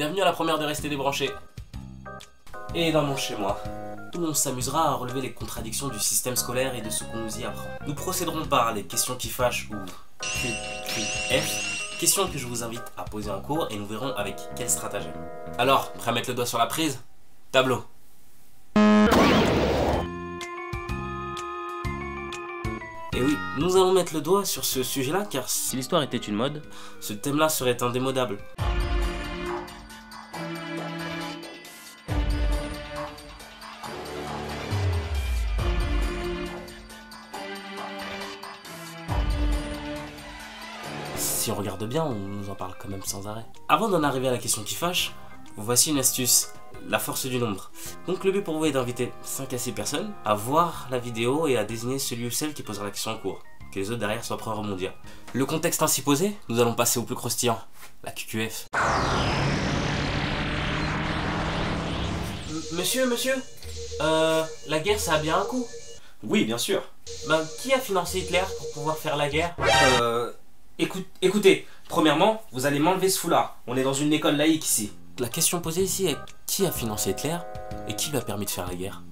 Bienvenue à la première de Rester débranché. Et dans mon chez-moi, où on s'amusera à relever les contradictions du système scolaire et de ce qu'on nous y apprend. Nous procéderons par les questions qui fâchent ou QQF, questions que je vous invite à poser en cours et nous verrons avec quel stratagème. Alors, prêt à mettre le doigt sur la prise? Tableau. Et oui, nous allons mettre le doigt sur ce sujet-là car si l'histoire était une mode, ce thème-là serait indémodable. Si on regarde bien, on nous en parle quand même sans arrêt. Avant d'en arriver à la question qui fâche, voici une astuce, la force du nombre. Donc le but pour vous est d'inviter 5 à 6 personnes à voir la vidéo et à désigner celui ou celle qui posera la question en cours, que les autres derrière soient prêts à rebondir. Le contexte ainsi posé, nous allons passer au plus croustillant, la QQF. Monsieur, la guerre ça a bien un coût? Oui, bien sûr. Ben, qui a financé Hitler pour pouvoir faire la guerre? Écoutez, premièrement, vous allez m'enlever ce foulard. On est dans une école laïque ici. La question posée ici est qui a financé Hitler et qui lui a permis de faire la guerre?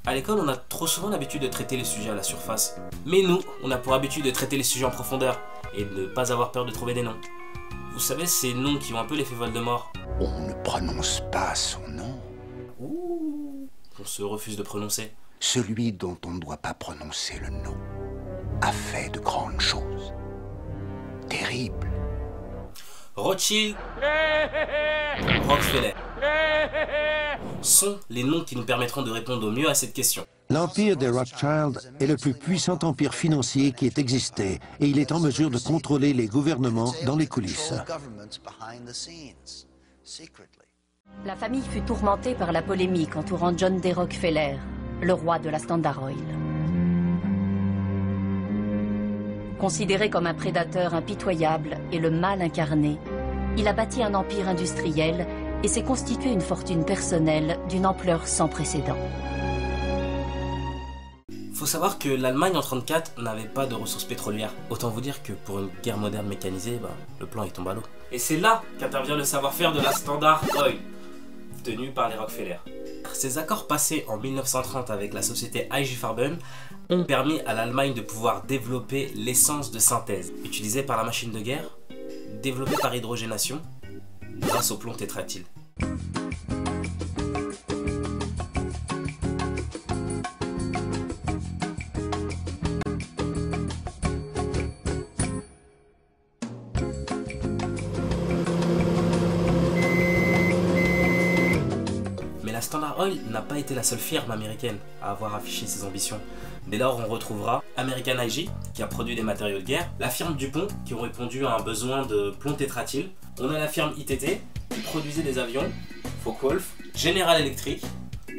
À l'école, on a trop souvent l'habitude de traiter les sujets à la surface. Mais nous, on a pour habitude de traiter les sujets en profondeur et de ne pas avoir peur de trouver des noms. Vous savez, ces noms qui ont un peu l'effet Voldemort. On ne prononce pas son nom. Ouh, on se refuse de prononcer. Celui dont on ne doit pas prononcer le nom a fait de grandes choses. Terribles. Rothschild, Rockefeller sont les noms qui nous permettront de répondre au mieux à cette question. L'empire des Rothschild est le plus puissant empire financier qui ait existé et il est en mesure de contrôler les gouvernements dans les coulisses. La famille fut tourmentée par la polémique entourant John D. Rockefeller, le roi de la Standard Oil. Considéré comme un prédateur impitoyable et le mal incarné, il a bâti un empire industriel et s'est constitué une fortune personnelle d'une ampleur sans précédent. Faut savoir que l'Allemagne en 1934 n'avait pas de ressources pétrolières. Autant vous dire que pour une guerre moderne mécanisée, le plan il tombe à l'eau. Et c'est là qu'intervient le savoir-faire de la Standard Oil, tenu par les Rockefeller. Ces accords passés en 1930 avec la société IG Farben ont permis à l'Allemagne de pouvoir développer l'essence de synthèse, utilisée par la machine de guerre, développée par hydrogénation, grâce au plomb tétraéthyle. La Standard Oil n'a pas été la seule firme américaine à avoir affiché ses ambitions. Dès lors, on retrouvera American IG, qui a produit des matériaux de guerre, la firme Dupont, qui ont répondu à un besoin de plomb tétraéthyle. On a la firme ITT, qui produisait des avions, Focke-Wulf, General Electric.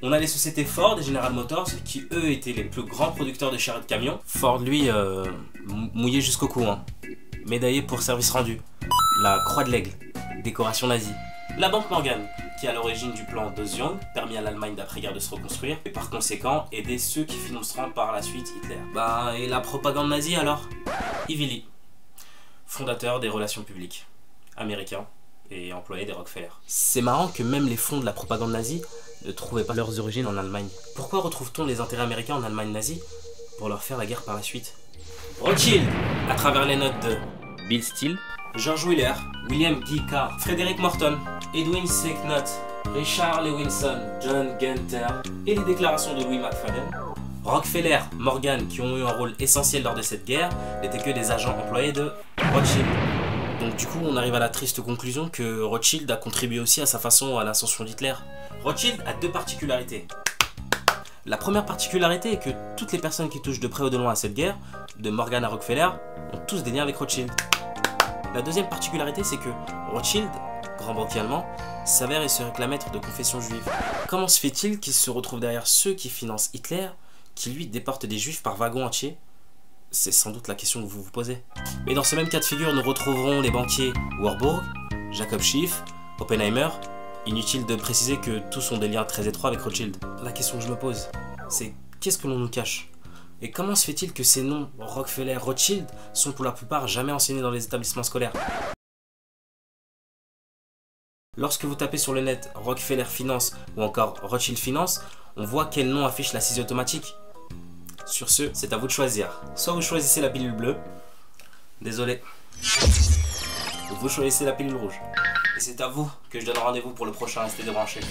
On a les sociétés Ford et General Motors, qui eux étaient les plus grands producteurs de charrettes de camions. Ford, lui, mouillé jusqu'au cou, médaillé pour service rendu. La Croix de l'Aigle, décoration nazie. La Banque Morgan, qui est à l'origine du plan de Young, permis à l'Allemagne d'après-guerre de se reconstruire, et par conséquent aider ceux qui financeront par la suite Hitler. Et la propagande nazie alors? Ivy, fondateur des relations publiques, américain et employé des Rockefeller. C'est marrant que même les fonds de la propagande nazie ne trouvaient pas leurs origines en Allemagne. Pourquoi retrouve-t-on les intérêts américains en Allemagne nazie? Pour leur faire la guerre par la suite. Rothschild, à travers les notes de Bill Steele, George Wheeler, William Guy Carr, Frederick Morton, Edwin C. Knott, Richard Lewinson, John Gunther et les déclarations de Louis McFadden. Rockefeller, Morgan, qui ont eu un rôle essentiel lors de cette guerre, n'étaient que des agents employés de Rothschild. Donc du coup, on arrive à la triste conclusion que Rothschild a contribué aussi à sa façon à l'ascension d'Hitler. Rothschild a deux particularités. La première particularité est que toutes les personnes qui touchent de près ou de loin à cette guerre, de Morgan à Rockefeller, ont tous des liens avec Rothschild. La deuxième particularité, c'est que Rothschild, grand banquier allemand, s'avère et se réclame être de confession juive. Comment se fait-il qu'il se retrouve derrière ceux qui financent Hitler, qui lui déportent des juifs par wagon entier? C'est sans doute la question que vous vous posez. Mais dans ce même cas de figure, nous retrouverons les banquiers Warburg, Jacob Schiff, Oppenheimer. Inutile de préciser que tous ont des liens très étroits avec Rothschild. La question que je me pose, c'est qu'est-ce que l'on nous cache? Et comment se fait-il que ces noms, Rockefeller, Rothschild, sont pour la plupart jamais enseignés dans les établissements scolaires? Lorsque vous tapez sur le net Rockefeller Finance ou encore Rothschild Finance, on voit quel nom affiche la saisie automatique. Sur ce, c'est à vous de choisir. Soit vous choisissez la pilule bleue, désolé, ou vous choisissez la pilule rouge. Et c'est à vous que je donne rendez-vous pour le prochain Restez débranchés.